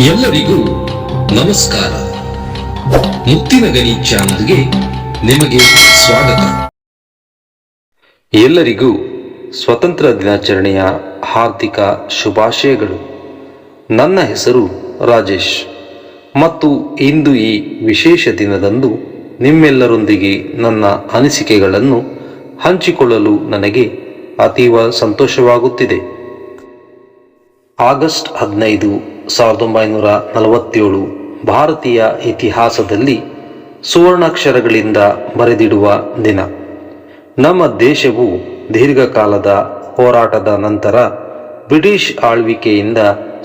ಎಲ್ಲರಿಗೂ ನಮಸ್ಕಾರ. ಮುತ್ತಿನ ಗಣಿ ಚಾನಲ್ಗೆ ನಿಮಗೆ ಸ್ವಾಗತ. ಎಲ್ಲರಿಗೂ ಸ್ವತಂತ್ರ ದಿನಾಚರಣೆಯ ಹಾರ್ದಿಕ ಶುಭಾಶಯಗಳು. ನನ್ನ ಹೆಸರು ರಾಜೇಶ್ ಮತ್ತು ಇಂದು ಈ ವಿಶೇಷ ದಿನದಂದು ನಿಮ್ಮೆಲ್ಲರೊಂದಿಗೆ ನನ್ನ ಅನಿಸಿಕೆಗಳನ್ನು ಹಂಚಿಕೊಳ್ಳಲು ನನಗೆ ಅತೀವ ಸಂತೋಷವಾಗುತ್ತಿದೆ. ಆಗಸ್ಟ್ 15, 1947 ಭಾರತೀಯ ಇತಿಹಾಸದಲ್ಲಿ ಸುವರ್ಣಾಕ್ಷರಗಳಿಂದ ಬರೆದಿಡುವ ದಿನ. ನಮ್ಮ ದೇಶವು ದೀರ್ಘಕಾಲದ ಹೋರಾಟದ ನಂತರ ಬ್ರಿಟಿಷ್ ಆಳ್ವಿಕೆಯಿಂದ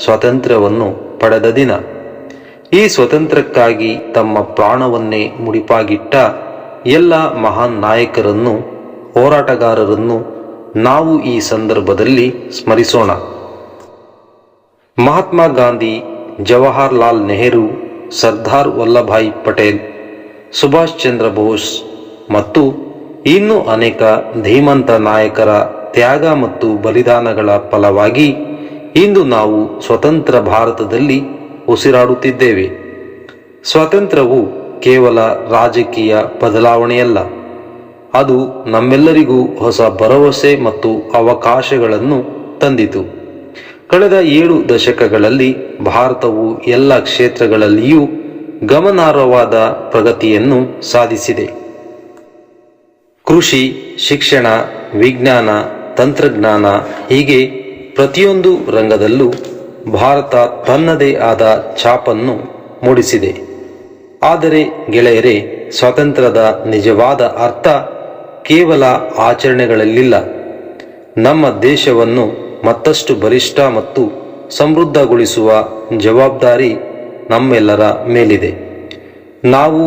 ಸ್ವಾತಂತ್ರ್ಯವನ್ನು ಪಡೆದ ದಿನ. ಈ ಸ್ವಾತಂತ್ರ್ಯಕ್ಕಾಗಿ ತಮ್ಮ ಪ್ರಾಣವನ್ನೇ ಮುಡಿಪಾಗಿಟ್ಟ ಎಲ್ಲ ಮಹಾನ್ ನಾಯಕರನ್ನು, ಹೋರಾಟಗಾರರನ್ನು ನಾವು ಈ ಸಂದರ್ಭದಲ್ಲಿ ಸ್ಮರಿಸೋಣ. ಮಹಾತ್ಮ ಗಾಂಧಿ, ಜವಾಹರ್ಲಾಲ್ ನೆಹರು, ಸರ್ದಾರ್ ವಲ್ಲಭಾಯ್ ಪಟೇಲ್, ಸುಭಾಷ್ ಚಂದ್ರ ಬೋಸ್ ಮತ್ತು ಇನ್ನೂ ಅನೇಕ ಧೀಮಂತ ನಾಯಕರ ತ್ಯಾಗ ಮತ್ತು ಬಲಿದಾನಗಳ ಫಲವಾಗಿ ಇಂದು ನಾವು ಸ್ವತಂತ್ರ ಭಾರತದಲ್ಲಿ ಉಸಿರಾಡುತ್ತಿದ್ದೇವೆ. ಸ್ವಾತಂತ್ರ್ಯವು ಕೇವಲ ರಾಜಕೀಯ ಬದಲಾವಣೆಯಲ್ಲ, ಅದು ನಮ್ಮೆಲ್ಲರಿಗೂ ಹೊಸ ಭರವಸೆ ಮತ್ತು ಅವಕಾಶಗಳನ್ನು ತಂದಿತು. ಕಳೆದ 7 ದಶಕಗಳಲ್ಲಿ ಭಾರತವು ಎಲ್ಲ ಕ್ಷೇತ್ರಗಳಲ್ಲಿಯೂ ಗಮನಾರ್ಹವಾದ ಪ್ರಗತಿಯನ್ನು ಸಾಧಿಸಿದೆ. ಕೃಷಿ, ಶಿಕ್ಷಣ, ವಿಜ್ಞಾನ, ತಂತ್ರಜ್ಞಾನ ಹೀಗೆ ಪ್ರತಿಯೊಂದು ರಂಗದಲ್ಲೂ ಭಾರತ ತನ್ನದೇ ಆದ ಛಾಪನ್ನು ಮೂಡಿಸಿದೆ. ಆದರೆ ಗೆಳೆಯರೇ, ಸ್ವಾತಂತ್ರ್ಯದ ನಿಜವಾದ ಅರ್ಥ ಕೇವಲ ಆಚರಣೆಗಳಲ್ಲಿಲ್ಲ. ನಮ್ಮ ದೇಶವನ್ನು ಮತ್ತಷ್ಟು ಬಲಿಷ್ಠ ಮತ್ತು ಸಮೃದ್ಧಗೊಳಿಸುವ ಜವಾಬ್ದಾರಿ ನಮ್ಮೆಲ್ಲರ ಮೇಲಿದೆ. ನಾವು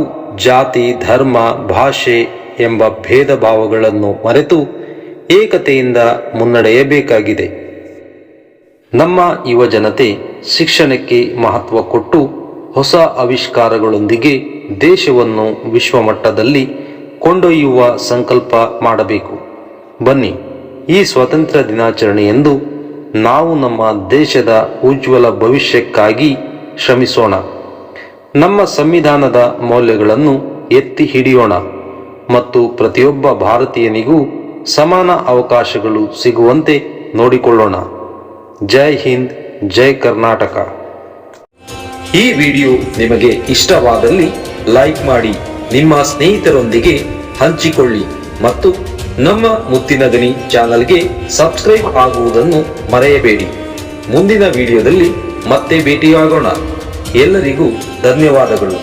ಜಾತಿ, ಧರ್ಮ, ಭಾಷೆ ಎಂಬ ಭೇದ ಭಾವಗಳನ್ನು ಮರೆತು ಏಕತೆಯಿಂದ ಮುನ್ನಡೆಯಬೇಕಾಗಿದೆ. ನಮ್ಮ ಯುವ ಜನತೆ ಶಿಕ್ಷಣಕ್ಕೆ ಮಹತ್ವ ಕೊಟ್ಟು ಹೊಸ ಆವಿಷ್ಕಾರಗಳೊಂದಿಗೆ ದೇಶವನ್ನು ವಿಶ್ವಮಟ್ಟದಲ್ಲಿ ಕೊಂಡೊಯ್ಯುವ ಸಂಕಲ್ಪ ಮಾಡಬೇಕು. ಬನ್ನಿ, ಈ ಸ್ವಾತಂತ್ರ್ಯ ದಿನಾಚರಣೆಯಂದು ನಾವು ನಮ್ಮ ದೇಶದ ಉಜ್ವಲ ಭವಿಷ್ಯಕ್ಕಾಗಿ ಶ್ರಮಿಸೋಣ. ನಮ್ಮ ಸಂವಿಧಾನದ ಮೌಲ್ಯಗಳನ್ನು ಎತ್ತಿ ಹಿಡಿಯೋಣ ಮತ್ತು ಪ್ರತಿಯೊಬ್ಬ ಭಾರತೀಯನಿಗೂ ಸಮಾನ ಅವಕಾಶಗಳು ಸಿಗುವಂತೆ ನೋಡಿಕೊಳ್ಳೋಣ. ಜೈ ಹಿಂದ್, ಜೈ ಕರ್ನಾಟಕ. ಈ ವಿಡಿಯೋ ನಿಮಗೆ ಇಷ್ಟವಾದಲ್ಲಿ ಲೈಕ್ ಮಾಡಿ, ನಿಮ್ಮ ಸ್ನೇಹಿತರೊಂದಿಗೆ ಹಂಚಿಕೊಳ್ಳಿ ಮತ್ತು ನಮ್ಮ ಮುತ್ತಿನ ಗಣಿ ಚಾನಲ್ಗೆ ಸಬ್ಸ್ಕ್ರೈಬ್ ಆಗುವುದನ್ನು ಮರೆಯಬೇಡಿ. ಮುಂದಿನ ವಿಡಿಯೋದಲ್ಲಿ ಮತ್ತೆ ಭೇಟಿಯಾಗೋಣ. ಎಲ್ಲರಿಗೂ ಧನ್ಯವಾದಗಳು.